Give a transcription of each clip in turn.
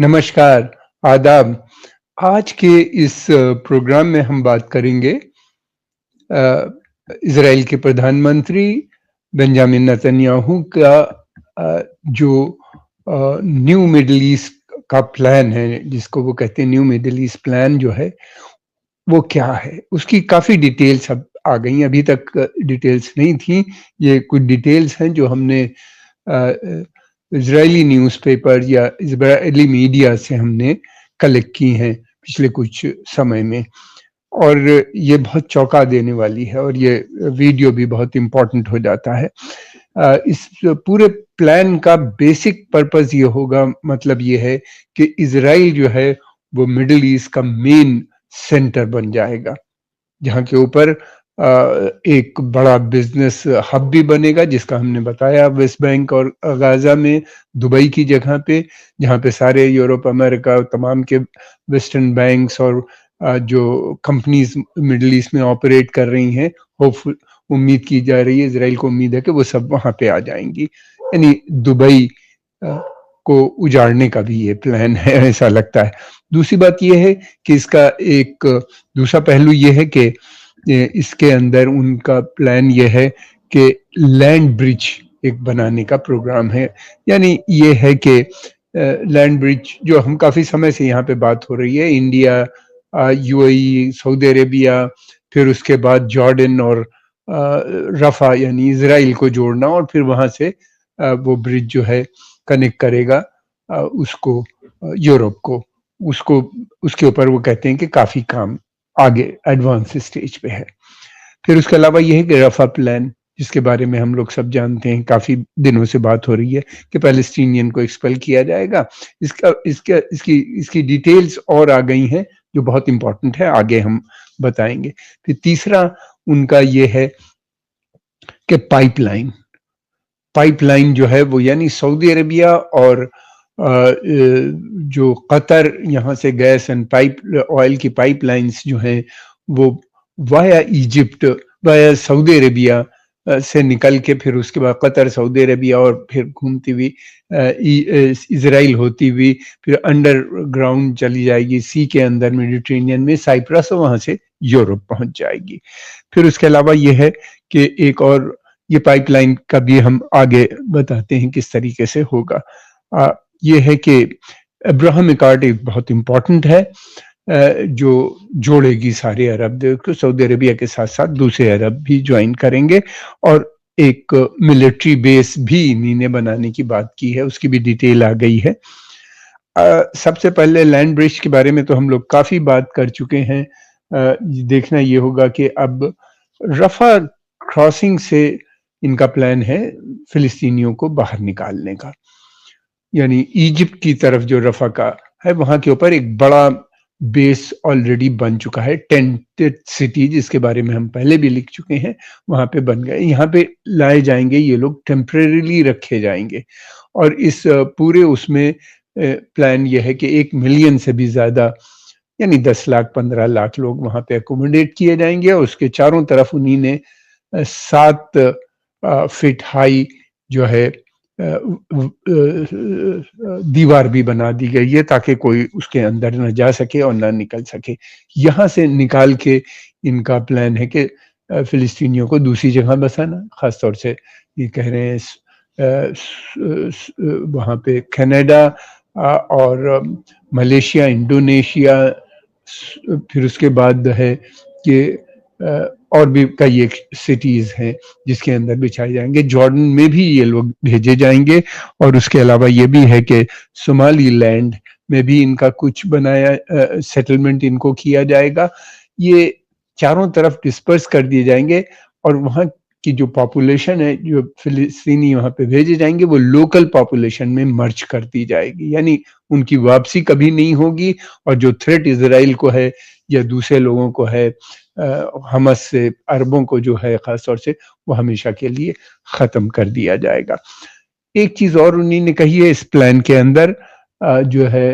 नमस्कार, आदाब। आज के इस प्रोग्राम में हम बात करेंगे इज़राइल के प्रधानमंत्री बेंजामिन नेतन्याहू का जो न्यू मिडल ईस्ट का प्लान है, जिसको वो कहते हैं न्यू मिडल ईस्ट प्लान जो है, वो क्या है? उसकी काफ़ी डिटेल्स अब आ गई हैं, अभी तक डिटेल्स नहीं थी। ये कुछ डिटेल्स हैं जो हमने इज़राइली न्यूज़पेपर या इज़राइली मीडिया से हमने कलेक्ट की हैं पिछले कुछ समय में, और ये बहुत चौंका देने वाली है और ये वीडियो भी बहुत इम्पोर्टेंट हो जाता है। इस पूरे प्लान का बेसिक पर्पस ये होगा, मतलब ये है कि इज़राइल जो है वो मिडल ईस्ट का मेन सेंटर बन जाएगा, जहाँ के ऊपर एक बड़ा बिजनेस हब भी बनेगा, जिसका हमने बताया वेस्ट बैंक और गाजा में, दुबई की जगह पे, जहाँ पे सारे यूरोप, अमेरिका, तमाम के वेस्टर्न बैंक्स और जो कंपनीज मिडल ईस्ट में ऑपरेट कर रही हैं, होपफुल उम्मीद की जा रही है, इजराइल को उम्मीद है कि वो सब वहाँ पे आ जाएंगी। यानी दुबई को उजाड़ने का भी ये प्लान है, ऐसा लगता है। दूसरी बात ये है कि इसका एक दूसरा पहलू ये है कि इसके अंदर उनका प्लान ये है कि लैंड ब्रिज एक बनाने का प्रोग्राम है। यानी ये है कि लैंड ब्रिज, जो हम काफ़ी समय से यहाँ पे बात हो रही है, इंडिया, यूएई, सऊदी अरेबिया, फिर उसके बाद जॉर्डन और रफ़ा यानी इज़राइल को जोड़ना, और फिर वहाँ से वो ब्रिज जो है कनेक्ट करेगा उसको यूरोप को। उसको उसके ऊपर वो कहते हैं कि काफ़ी काम आगे एडवांस स्टेज पे है। फिर उसके अलावा ये है कि रफ़ा प्लान, जिसके बारे में हम लोग सब जानते हैं, काफ़ी दिनों से बात हो रही है कि पैलेस्टीनियन को एक्सपेल किया जाएगा। इसका इसका इसकी इसकी डिटेल्स और आ गई हैं, जो बहुत इम्पोर्टेंट है, आगे हम बताएंगे। फिर तीसरा उनका ये है कि पाइपलाइन जो है वो, यानी सऊदी अरेबिया और जो कतर, यहाँ से गैस एंड पाइप ऑयल की पाइपलाइंस जो हैं, वो via Egypt, via Saudi Arabia से निकल के फिर उसके बाद कतर, सऊदी अरेबिया, और फिर घूमती हुई इजराइल होती हुई फिर अंडरग्राउंड चली जाएगी, सी के अंदर मेडिटेरेनियन में साइप्रस, और वहाँ से यूरोप पहुंच जाएगी। फिर उसके अलावा ये है कि एक और, ये पाइपलाइन का भी हम आगे बताते हैं किस तरीके से होगा। ये है कि अब्राहम अकॉर्ड एक बहुत इम्पोर्टेंट है, जो जोड़ेगी सारे अरब देश को, सऊदी अरेबिया के साथ साथ दूसरे अरब भी ज्वाइन करेंगे, और एक मिलिट्री बेस भी इन्हीं ने बनाने की बात की है, उसकी भी डिटेल आ गई है। सबसे पहले लैंड ब्रिज के बारे में तो हम लोग काफ़ी बात कर चुके हैं। देखना ये होगा कि अब रफ़ा क्रॉसिंग से इनका प्लान है फिलिस्तीनियों को बाहर निकालने का। यानी इजिप्ट की तरफ जो रफ़ा का है, वहाँ के ऊपर एक बड़ा बेस ऑलरेडी बन चुका है, टेंटेड सिटी, जिसके बारे में हम पहले भी लिख चुके हैं, वहाँ पे बन गए। यहाँ पे लाए जाएंगे ये लोग, टेम्परेरीली रखे जाएंगे, और इस पूरे उसमें प्लान ये है कि 1 मिलियन से भी ज़्यादा, यानी 10 लाख 15 लाख लोग वहाँ पे एकोमोडेट किए जाएंगे, और उसके चारों तरफ उन्हीं ने 7 फीट हाई जो है दीवार भी बना दी गई है, ताकि कोई उसके अंदर न जा सके और ना निकल सके। यहाँ से निकाल के इनका प्लान है कि फिलिस्तीनियों को दूसरी जगह बसाना, खासतौर से ये कह रहे हैं वहाँ पे कनाडा और मलेशिया, इंडोनेशिया, फिर उसके बाद है कि और भी कई एक सिटीज हैं जिसके अंदर बिछाए जाएंगे। जॉर्डन में भी ये लोग भेजे जाएंगे, और उसके अलावा ये भी है कि सोमाली लैंड में भी इनका कुछ बनाया सेटलमेंट इनको किया जाएगा। ये चारों तरफ डिस्पर्स कर दिए जाएंगे, और वहाँ की जो पॉपुलेशन है, जो फिलिस्तीनी वहाँ पे भेजे जाएंगे, वो लोकल पॉपुलेशन में मर्ज कर दी जाएगी, यानी उनकी वापसी कभी नहीं होगी। और जो थ्रेट इजराइल को है या दूसरे लोगों को है, हमास से, अरबों को जो है खासतौर से, वो हमेशा के लिए ख़त्म कर दिया जाएगा। एक चीज़ और उन्हीं ने कही है इस प्लान के अंदर, जो है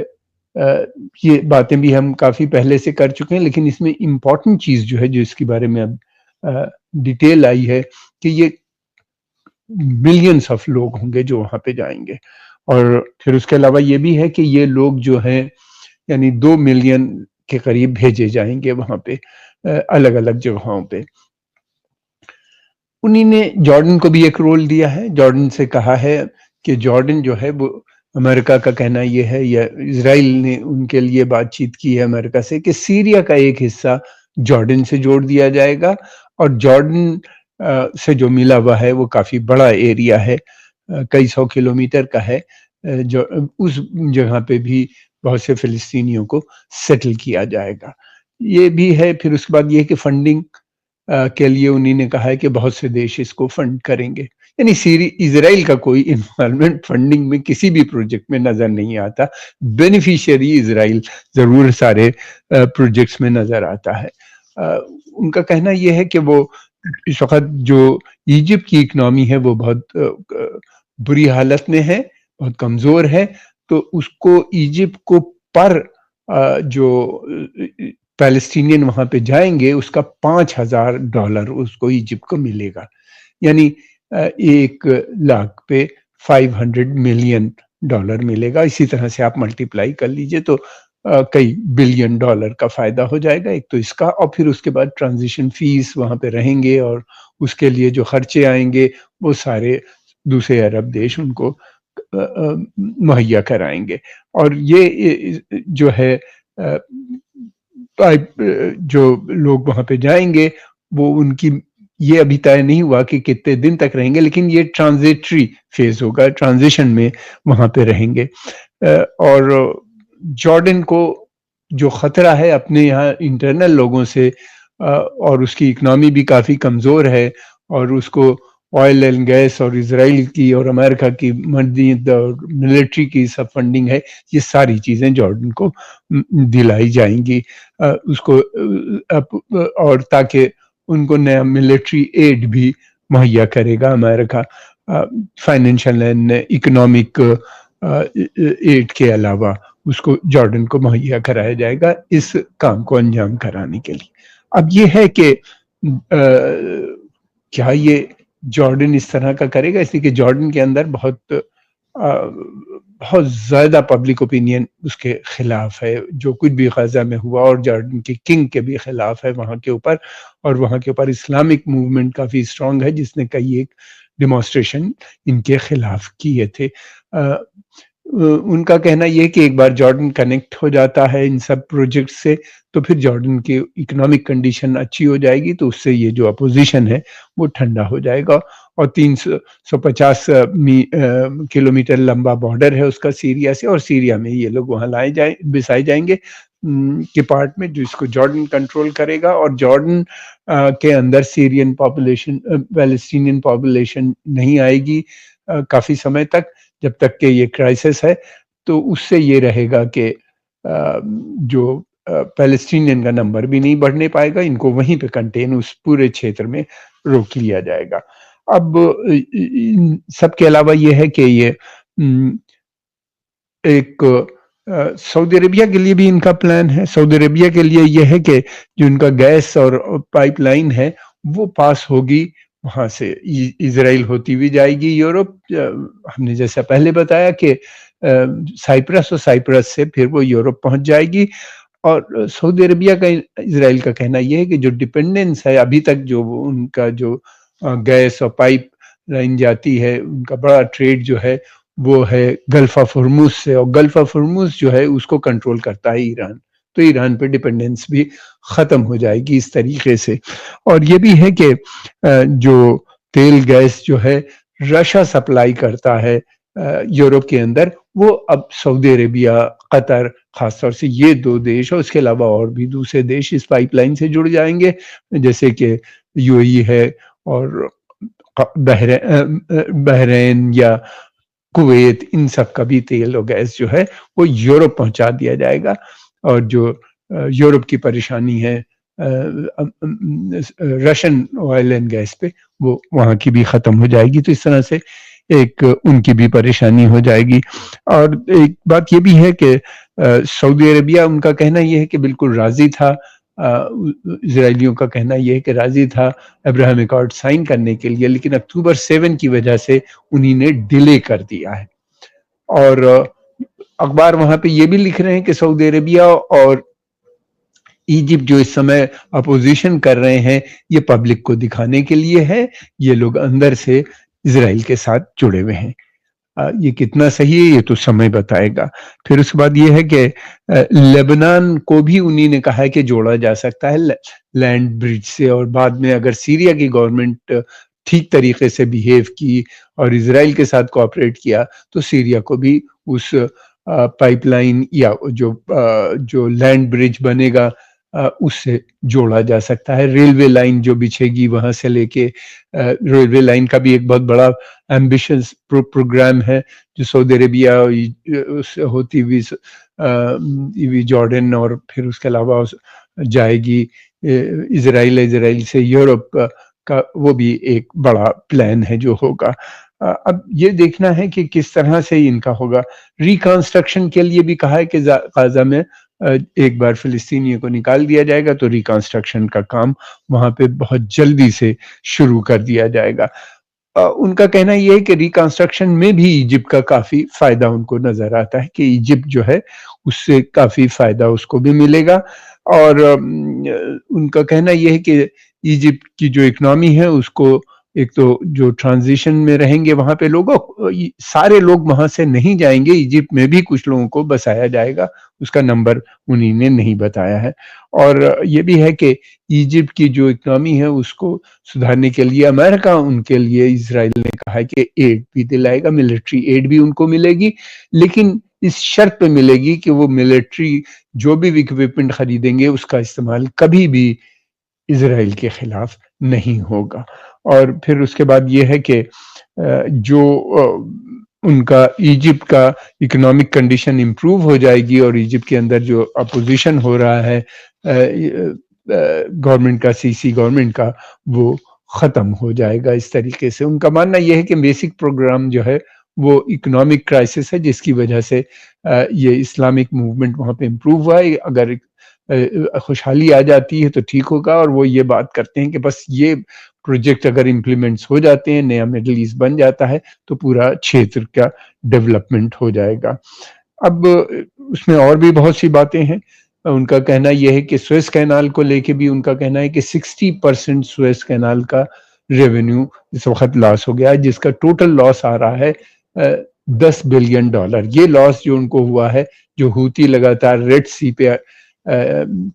ये बातें भी हम काफ़ी पहले से कर चुके हैं, लेकिन इसमें इम्पॉर्टेंट चीज़ जो है, जो इसके बारे में अब डिटेल आई है, कि ये मिलियंस ऑफ लोग होंगे जो वहाँ पे जाएंगे, और फिर उसके अलावा ये भी है कि ये लोग जो हैं यानी 2 मिलियन के करीब भेजे जाएंगे वहां पे अलग अलग जगहों पे। उन्हीं ने जॉर्डन को भी एक रोल दिया है। जॉर्डन से कहा है कि जॉर्डन जो है वो, अमेरिका का कहना ये है या इजराइल ने उनके लिए बातचीत की है अमेरिका से कि सीरिया का एक हिस्सा जॉर्डन से जोड़ दिया जाएगा और जॉर्डन से जो मिला हुआ है वो काफी बड़ा एरिया है, कई 100 किलोमीटर का है, जो उस जगह पे भी बहुत से फिलिस्तीनियों को सेटल किया जाएगा। ये भी है। फिर उसके बाद ये कि फंडिंग के लिए उन्हीं ने कहा है कि बहुत से देश इसको फंड करेंगे। यानी इजराइल का कोई इन्वॉल्वमेंट फंडिंग में किसी भी प्रोजेक्ट में नजर नहीं आता। बेनिफिशियरी इजराइल जरूर सारे प्रोजेक्ट्स में नजर आता है। उनका कहना यह है कि वो इस वक्त जो इजिप्ट की इकोनॉमी है वो बहुत बुरी हालत में है, बहुत कमजोर है, तो उसको इजिप्ट को पर जो पैलेस्टीनियन वहां पे जाएंगे उसका $5,000 उसको इजिप्ट को मिलेगा। यानी 1 लाख पे $500 मिलियन मिलेगा। इसी तरह से आप मल्टीप्लाई कर लीजिए तो कई बिलियन डॉलर का फायदा हो जाएगा। एक तो इसका, और फिर उसके बाद ट्रांजिशन फीस वहां पे रहेंगे और उसके लिए जो खर्चे आएंगे वो सारे दूसरे अरब देश उनको मुहैया कराएंगे। और ये जो है जो लोग वहां पे जाएंगे वो उनकी ये अभी तय नहीं हुआ कि कितने दिन तक रहेंगे, लेकिन ये ट्रांजिटरी फेज होगा, ट्रांजिशन में वहां पे रहेंगे। और जॉर्डन को जो खतरा है अपने यहाँ इंटरनल लोगों से, और उसकी इकोनॉमी भी काफी कमजोर है और उसको ऑयल एंड गैस और इसराइल की और अमेरिका की मदद और मिलिट्री की सब फंडिंग है, ये सारी चीजें जॉर्डन को दिलाई जाएंगी उसको, और ताकि उनको नया मिलिट्री एड भी मुहैया करेगा America, financial and economic aid के अलावा उसको जॉर्डन को मुहैया कराया जाएगा इस काम को अंजाम कराने के लिए। अब ये है कि क्या ये जॉर्डन इस तरह का करेगा, इसलिए कि जॉर्डन के अंदर बहुत ज्यादा पब्लिक ओपिनियन उसके खिलाफ है। जो कुछ भी गजा में हुआ और जॉर्डन के किंग के भी खिलाफ है वहां के ऊपर, और वहां के ऊपर इस्लामिक मूवमेंट काफी स्ट्रांग है जिसने कई एक डिमॉन्स्ट्रेशन इनके खिलाफ किए थे। उनका कहना यह कि एक बार जॉर्डन कनेक्ट हो जाता है इन सब प्रोजेक्ट से तो फिर जॉर्डन की इकोनॉमिक कंडीशन अच्छी हो जाएगी, तो उससे ये जो अपोजिशन है वो ठंडा हो जाएगा। और 350 किलोमीटर लंबा बॉर्डर है उसका सीरिया से, और सीरिया में ये लोग वहां बसाए जाएंगे के पार्ट में जिसको जॉर्डन कंट्रोल करेगा। और जॉर्डन के अंदर सीरियन पॉपुलेशन, पैलेस्टीनियन पॉपुलेशन नहीं आएगी काफी समय तक, जब तक कि ये क्राइसिस है। तो उससे ये रहेगा कि जो पैलेस्टीनियन का नंबर भी नहीं बढ़ने पाएगा, इनको वहीं पे कंटेन उस पूरे क्षेत्र में रोक लिया जाएगा। अब सबके अलावा ये है कि ये एक सऊदी अरेबिया के लिए भी इनका प्लान है। सऊदी अरेबिया के लिए ये है कि जो इनका गैस और पाइपलाइन है वो पास होगी वहां से, इजराइल होती हुई जाएगी यूरोप। हमने जैसा पहले बताया कि साइप्रस और साइप्रस से फिर वो यूरोप पहुंच जाएगी। और सऊदी अरेबिया का, इजराइल का कहना यह है कि जो डिपेंडेंस है अभी तक, जो उनका जो गैस और पाइप लाइन जाती है, उनका बड़ा ट्रेड जो है वो है गल्फ ऑफ हॉर्मुज से, और गल्फ ऑफ हॉर्मुज जो है उसको कंट्रोल करता है ईरान। तो ईरान पे डिपेंडेंस भी खत्म हो जाएगी इस तरीके से। और ये भी है कि जो तेल गैस जो है रशिया सप्लाई करता है यूरोप के अंदर, वो अब सऊदी अरेबिया, कतर, खासतौर से ये 2 देश और उसके अलावा और भी दूसरे देश इस पाइपलाइन से जुड़ जाएंगे, जैसे कि यूएई है और बहरीन या कुवैत, इन सब का भी तेल और गैस जो है वो यूरोप पहुंचा दिया जाएगा। और जो यूरोप की परेशानी है रशियन ऑयल एंड गैस पे, वो वहां की भी खत्म हो जाएगी। तो इस तरह से एक उनकी भी परेशानी हो जाएगी। और एक बात ये भी है कि सऊदी अरेबिया, उनका कहना यह है कि बिल्कुल राजी था, इजरायलियों का कहना यह है कि राजी था अब्राहम अकॉर्ड साइन करने के लिए, लेकिन अक्टूबर 7 की वजह से उन्हीं ने डिले कर दिया है। और अखबार वहां पे ये भी लिख रहे हैं कि सऊदी अरेबिया और इजिप्ट जो इस समय अपोजिशन कर रहे हैं, ये पब्लिक को दिखाने के लिए है, ये लोग अंदर से इसराइल के साथ जुड़े हुए हैं। ये कितना सही है ये तो समय बताएगा। फिर उसके बाद ये है कि लेबनान को भी उन्हीं ने कहा है कि जोड़ा जा सकता है लैंड ब्रिज से, और बाद में अगर सीरिया की गवर्नमेंट ठीक तरीके से बिहेव की और इसराइल के साथ कोऑपरेट किया तो सीरिया को भी उस पाइपलाइन या जो लैंड ब्रिज बनेगा उससे जोड़ा जा सकता है। रेलवे लाइन जो बिछेगी वहां से लेके रेलवे लाइन का भी एक बहुत बड़ा एम्बिशियस प्रोग्राम है जो सऊदी अरेबिया होती हुई जॉर्डन और फिर उसके अलावा जाएगी इजराइल, इजराइल से यूरोप का वो भी एक बड़ा प्लान है जो होगा। अब ये देखना है कि किस तरह से इनका होगा। रिकंस्ट्रक्शन के लिए भी कहा है कि गाजा में एक बार फिलिस्तीनियों को निकाल दिया जाएगा तो रिकंस्ट्रक्शन का काम वहां पे बहुत जल्दी से शुरू कर दिया जाएगा। उनका कहना यह है कि रिकंस्ट्रक्शन में भी इजिप्ट का काफी फायदा उनको नजर आता है कि इजिप्ट जो है उससे काफी फायदा उसको भी मिलेगा। और उनका कहना यह है कि इजिप्ट की जो इकोनॉमी है उसको एक तो जो ट्रांजिशन में रहेंगे वहां पे लोगों सारे लोग वहां से नहीं जाएंगे, इजिप्ट में भी कुछ लोगों को बसाया जाएगा, उसका नंबर उन्हीं ने नहीं बताया है। और ये भी है कि इजिप्ट की जो इकोनॉमी है उसको सुधारने के लिए अमेरिका उनके लिए इजराइल ने कहा है कि एड भी दिलाएगा, मिलिट्री एड भी उनको मिलेगी, लेकिन इस शर्त पे मिलेगी कि वो मिलिट्री जो भी इक्विपमेंट खरीदेंगे उसका इस्तेमाल कभी भी इजराइल के खिलाफ नहीं होगा। और फिर उसके बाद ये है कि जो उनका इजिप्ट का इकोनॉमिक कंडीशन इम्प्रूव हो जाएगी और इजिप्ट के अंदर जो अपोजिशन हो रहा है गवर्नमेंट का, सीसी गवर्नमेंट का, वो खत्म हो जाएगा इस तरीके से। उनका मानना यह है कि बेसिक प्रोग्राम जो है वो इकोनॉमिक क्राइसिस है जिसकी वजह से ये इस्लामिक मूवमेंट वहां पे इम्प्रूव हुआ है। अगर खुशहाली आ जाती है तो ठीक होगा। और वो ये बात करते हैं कि बस ये प्रोजेक्ट अगर इम्प्लीमेंट्स हो जाते हैं, नया मिडल ईस्ट बन जाता है तो पूरा क्षेत्र का डेवलपमेंट हो जाएगा। अब उसमें और भी बहुत सी बातें हैं। उनका कहना यह है कि सुएज कैनाल को लेके भी उनका कहना है कि 60% सुएज कैनाल का रेवेन्यू इस वक्त लॉस हो गया है, जिसका टोटल लॉस आ रहा है $10 बिलियन। ये लॉस जो उनको हुआ है, जो हूती लगातार रेड सी पे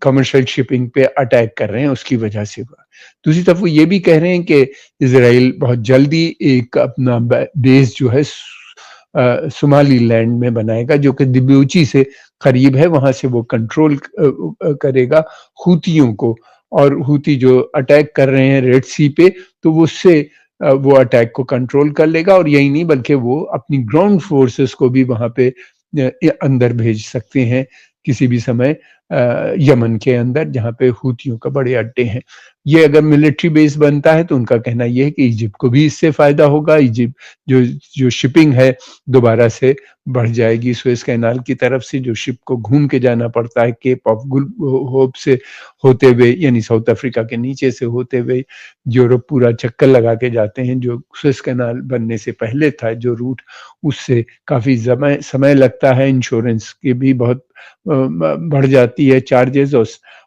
कमर्शियल शिपिंग पे अटैक कर रहे हैं उसकी वजह से हुआ। दूसरी तरफ वो ये भी कह रहे हैं कि इजराइल बहुत जल्दी एक अपना बेस जो है सोमाली लैंड में बनाएगा जो कि दिब्यूची से करीब है, वहां से वो कंट्रोल करेगा हूतियों को, और हूती जो अटैक कर रहे हैं रेड सी पे तो वो उससे वो अटैक को कंट्रोल कर लेगा। और यही नहीं बल्कि वो अपनी ग्राउंड फोर्सेस को भी वहां पे अंदर भेज सकते हैं किसी भी समय यमन के अंदर जहां पे हूतियों का बड़े अड्डे हैं। ये अगर मिलिट्री बेस बनता है तो उनका कहना यह है कि इजिप्ट को भी इससे फायदा होगा। इजिप्ट जो शिपिंग है दोबारा से बढ़ जाएगी। सुएज कैनाल की तरफ से जो शिप को घूम के जाना पड़ता है केप ऑफ गुड होप से होते हुए, यानी साउथ अफ्रीका के नीचे से होते हुए यूरोप पूरा चक्कर लगा के जाते हैं, जो सुएज कैनाल बनने से पहले था जो रूट, उससे काफी समय लगता है। इंश्योरेंस की भी बहुत बढ़ जाती है चार्जेस,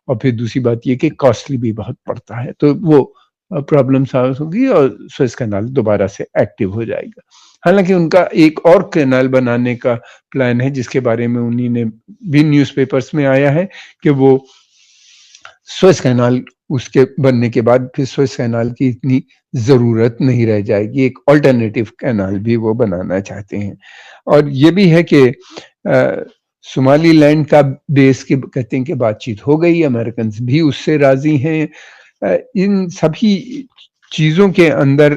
और फिर दूसरी बात ये कि कॉस्टली भी बहुत पड़ता है। तो वो प्रॉब्लम सॉल्व होगी और सुएज कैनाल दोबारा से एक्टिव हो जाएगा। हालांकि उनका एक और कैनाल बनाने का प्लान है जिसके बारे में उन्हीं ने भी न्यूज़पेपर्स में आया है कि वो सुएज कैनाल उसके बनने के बाद फिर सुएज कैनाल की इतनी जरूरत नहीं रह जाएगी, एक ऑल्टरनेटिव कैनाल भी वो बनाना चाहते हैं। और ये भी है कि सोमाली लैंड का बेस के कहते हैं कि बातचीत हो गई, अमेरिकन भी उससे राजी हैं। इन सभी चीजों के अंदर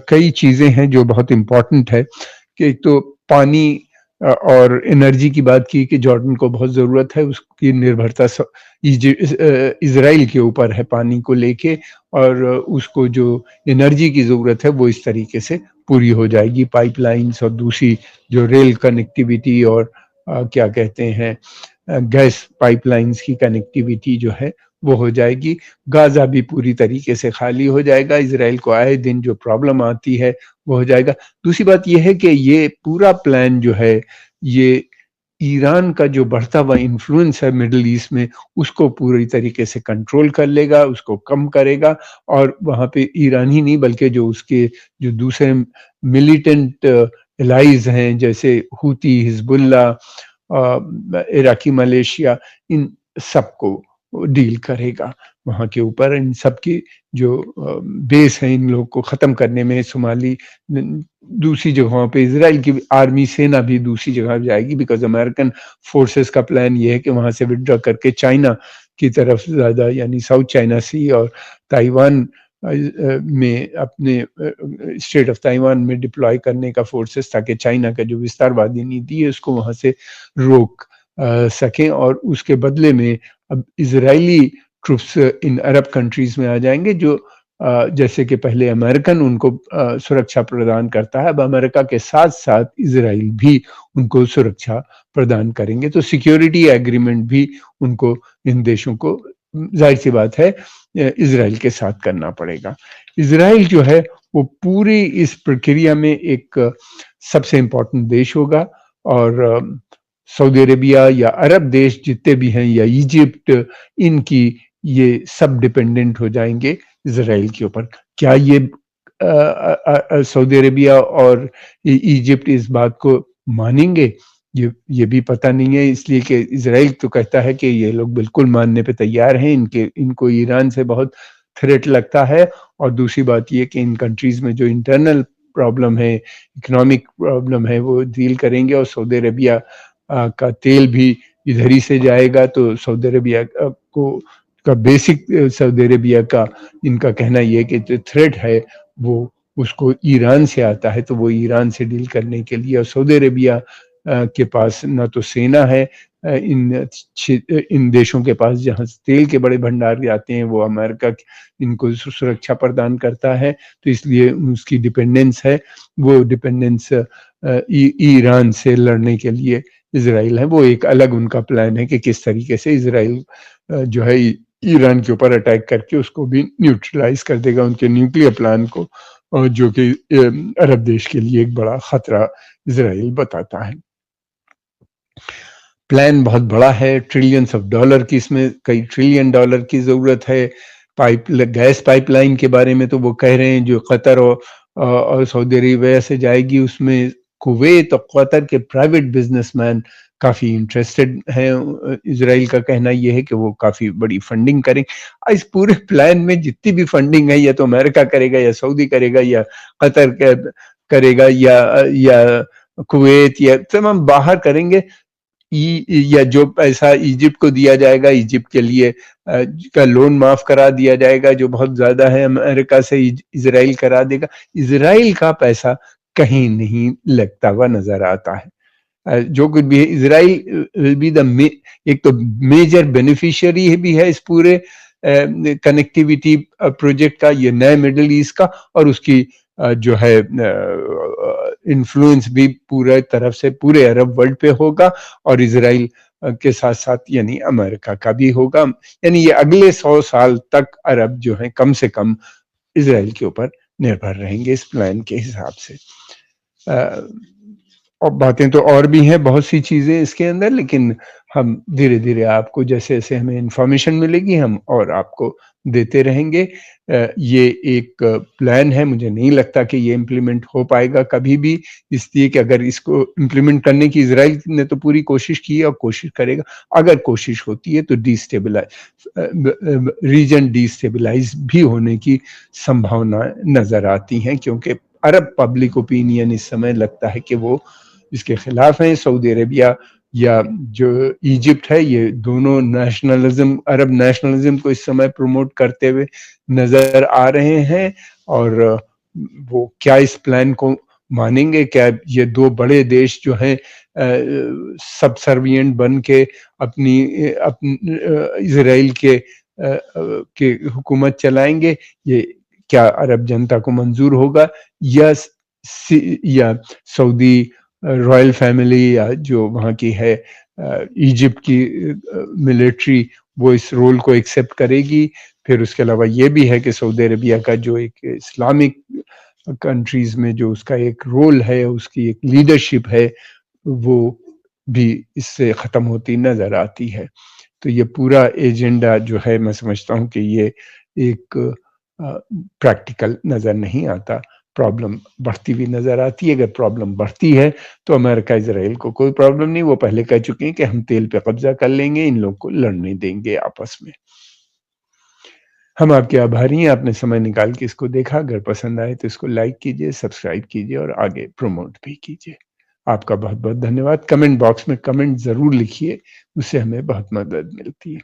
कई चीजें हैं जो बहुत इंपॉर्टेंट है कि एक तो पानी और एनर्जी की बात की कि जॉर्डन को बहुत जरूरत है, उसकी निर्भरता इजराइल के ऊपर है पानी को लेके, और उसको जो एनर्जी की जरूरत है वो इस तरीके से पूरी हो जाएगी। पाइपलाइंस और दूसरी जो रेल कनेक्टिविटी और क्या कहते हैं गैस पाइपलाइंस की कनेक्टिविटी जो है वो हो जाएगी। गाज़ा भी पूरी तरीके से खाली हो जाएगा, इज़राइल को आए दिन जो प्रॉब्लम आती है, वो हो जाएगा। दूसरी बात ये है कि ये पूरा प्लान जो है, ये ईरान का जो बढ़ता हुआ इन्फ्लुएंस है मिडल ईस्ट में, उसको पूरी तरीके से कंट्रोल कर लेगा, उसको कम करेगा और वहाँ पे ईरान ही नहीं बल्कि जो उसके जो दूसरे मिलिटेंट एलाइज़ हैं, जैसे हूती, हिज़्बुल्लाह, इराकी मलेशिया, इन सबको डील करेगा वहाँ के ऊपर। इन सब की जो बेस है इन लोगों को ख़त्म करने में, सोमाली दूसरी जगहों पे इज़राइल की आर्मी सेना भी दूसरी जगह जाएगी, बिकॉज़ अमेरिकन फोर्सेस का प्लान ये है कि वहाँ से विथड्रॉ करके चाइना की तरफ ज़्यादा, यानी साउथ चाइना सी और ताइवान में अपने स्टेट ऑफ ताइवान में डिप्लॉय करने का फोर्सेस, ताकि चाइना का जो विस्तारवादी नीति है उसको वहाँ से रोक सकें। और उसके बदले में अब इजरायली ट्रुप्स इन अरब कंट्रीज में आ जाएंगे, जो जैसे कि पहले अमेरिकन उनको सुरक्षा प्रदान करता है, अब अमेरिका के साथ साथ इजराइल भी उनको सुरक्षा प्रदान करेंगे। तो सिक्योरिटी एग्रीमेंट भी उनको, इन देशों को, जाहिर सी बात है, इजराइल के साथ करना पड़ेगा। इजराइल जो है वो पूरी इस प्रक्रिया में एक सबसे इम्पोर्टेंट देश होगा। और सऊदी अरेबिया या अरब देश जितने भी हैं, या इजिप्ट, इनकी ये सब डिपेंडेंट हो जाएंगे इजराइल के ऊपर। क्या ये सऊदी अरेबिया और इजिप्ट इस बात को मानेंगे, ये भी पता नहीं है, इसलिए कि इजराइल तो कहता है कि ये लोग बिल्कुल मानने पे तैयार हैं, इनको ईरान से बहुत थ्रेट लगता है। और दूसरी बात ये कि इन कंट्रीज में जो इंटरनल प्रॉब्लम है, इकोनॉमिक प्रॉब्लम है, वो डील करेंगे। और सऊदी अरेबिया का तेल भी इधर ही से जाएगा, तो सऊदी अरेबिया को का बेसिक, सऊदी अरेबिया का इनका कहना ये है कि जो थ्रेट है वो उसको ईरान से आता है, तो वो ईरान से डील करने के लिए। और सऊदी अरेबिया के पास ना तो सेना है, इन देशों के पास जहाँ तेल के बड़े भंडार जाते हैं, वो अमेरिका इनको सुरक्षा प्रदान करता है, तो इसलिए उसकी डिपेंडेंस है, वो डिपेंडेंस ईरान से लड़ने के लिए इजराइल है। वो एक अलग उनका प्लान है कि किस तरीके से इजराइल जो है ईरान के ऊपर अटैक करके उसको भी न्यूट्रलाइज कर देगा, उनके न्यूक्लियर प्लान को, जो कि अरब देश के लिए एक बड़ा खतरा इजराइल बताता है। प्लान बहुत बड़ा है, ट्रिलियंस ऑफ डॉलर की, इसमें कई ट्रिलियन डॉलर की जरूरत है। गैस पाइपलाइन के बारे में तो वो कह रहे हैं, जो कतर और सऊदी अरेबिया से जाएगी, उसमें कुवैत और कतर के प्राइवेट बिजनेसमैन काफी इंटरेस्टेड हैं। इजराइल का कहना यह है कि वो काफी बड़ी फंडिंग करें। इस पूरे प्लान में जितनी भी फंडिंग है, या तो अमेरिका करेगा, या सऊदी करेगा, या कतर करेगा, या कुवैत, या तमाम बाहर करेंगे। या जो पैसा इजिप्ट को दिया जाएगा, इजिप्ट के लिए का लोन माफ करा दिया जाएगा जो बहुत ज्यादा है, अमेरिका से इजराइल करा देगा। इजराइल का पैसा कहीं नहीं लगता हुआ नजर आता है। जो कुछ भी है, इजराइल विल बी द एक तो मेजर बेनिफिशियरी भी है इस पूरे कनेक्टिविटी प्रोजेक्ट का, ये नए मिडिल ईस्ट का, और उसकी जो है इन्फ्लुएंस भी पूरे तरफ से पूरे अरब वर्ल्ड पे होगा। और इजराइल के साथ साथ यानी अमेरिका का भी होगा। यानी ये अगले 100 साल तक अरब जो है कम से कम इजराइल के ऊपर निर्भर रहेंगे इस प्लान के हिसाब से। और बातें तो और भी हैं, बहुत सी चीजें इसके अंदर, लेकिन हम धीरे धीरे आपको जैसे जैसे हमें इंफॉर्मेशन मिलेगी हम और आपको देते रहेंगे। ये एक प्लान है, मुझे नहीं लगता कि ये इम्प्लीमेंट हो पाएगा कभी भी, इसलिए कि अगर इसको इम्प्लीमेंट करने की इजराइल ने तो पूरी कोशिश की है और कोशिश करेगा, अगर कोशिश होती है तो रीजन डिस्टेबलाइज भी होने की संभावना नजर आती हैं, क्योंकि अरब पब्लिक ओपिनियन इस समय लगता है कि वो इसके खिलाफ हैं। सऊदी अरेबिया या जो इजिप्ट है, ये दोनों नेशनलिज्म, अरब नेशनलिज्म को इस समय प्रमोट करते हुए नजर आ रहे हैं। और वो क्या इस प्लान को मानेंगे? क्या ये दो बड़े देश जो हैं सबसर्विएंट बन के अपनी इजराइल के हुकूमत चलाएंगे? ये क्या अरब जनता को मंजूर होगा? या सऊदी रॉयल फैमिली या जो वहाँ की है इजिप्ट की मिलिट्री, वो इस रोल को एक्सेप्ट करेगी। फिर उसके अलावा ये भी है कि सऊदी अरबिया का जो एक इस्लामिक कंट्रीज़ में जो उसका एक रोल है, उसकी एक लीडरशिप है, वो भी इससे ख़त्म होती नज़र आती है। तो ये पूरा एजेंडा जो है, मैं समझता हूँ कि ये एक प्रैक्टिकल नज़र नहीं आता। प्रॉब्लम बढ़ती हुई नज़र आती है। अगर प्रॉब्लम बढ़ती है तो अमेरिका इज़राइल को कोई प्रॉब्लम नहीं, वो पहले कह चुके हैं कि हम तेल पे कब्ज़ा कर लेंगे, इन लोग को लड़ने देंगे आपस में। हम आपके आभारी हैं, आपने समय निकाल के इसको देखा। अगर पसंद आए तो इसको लाइक कीजिए, सब्सक्राइब कीजिए और आगे प्रमोट भी कीजिए। आपका बहुत-बहुत धन्यवाद। कमेंट बॉक्स में कमेंट ज़रूर लिखिए, उससे हमें बहुत मदद मिलती है।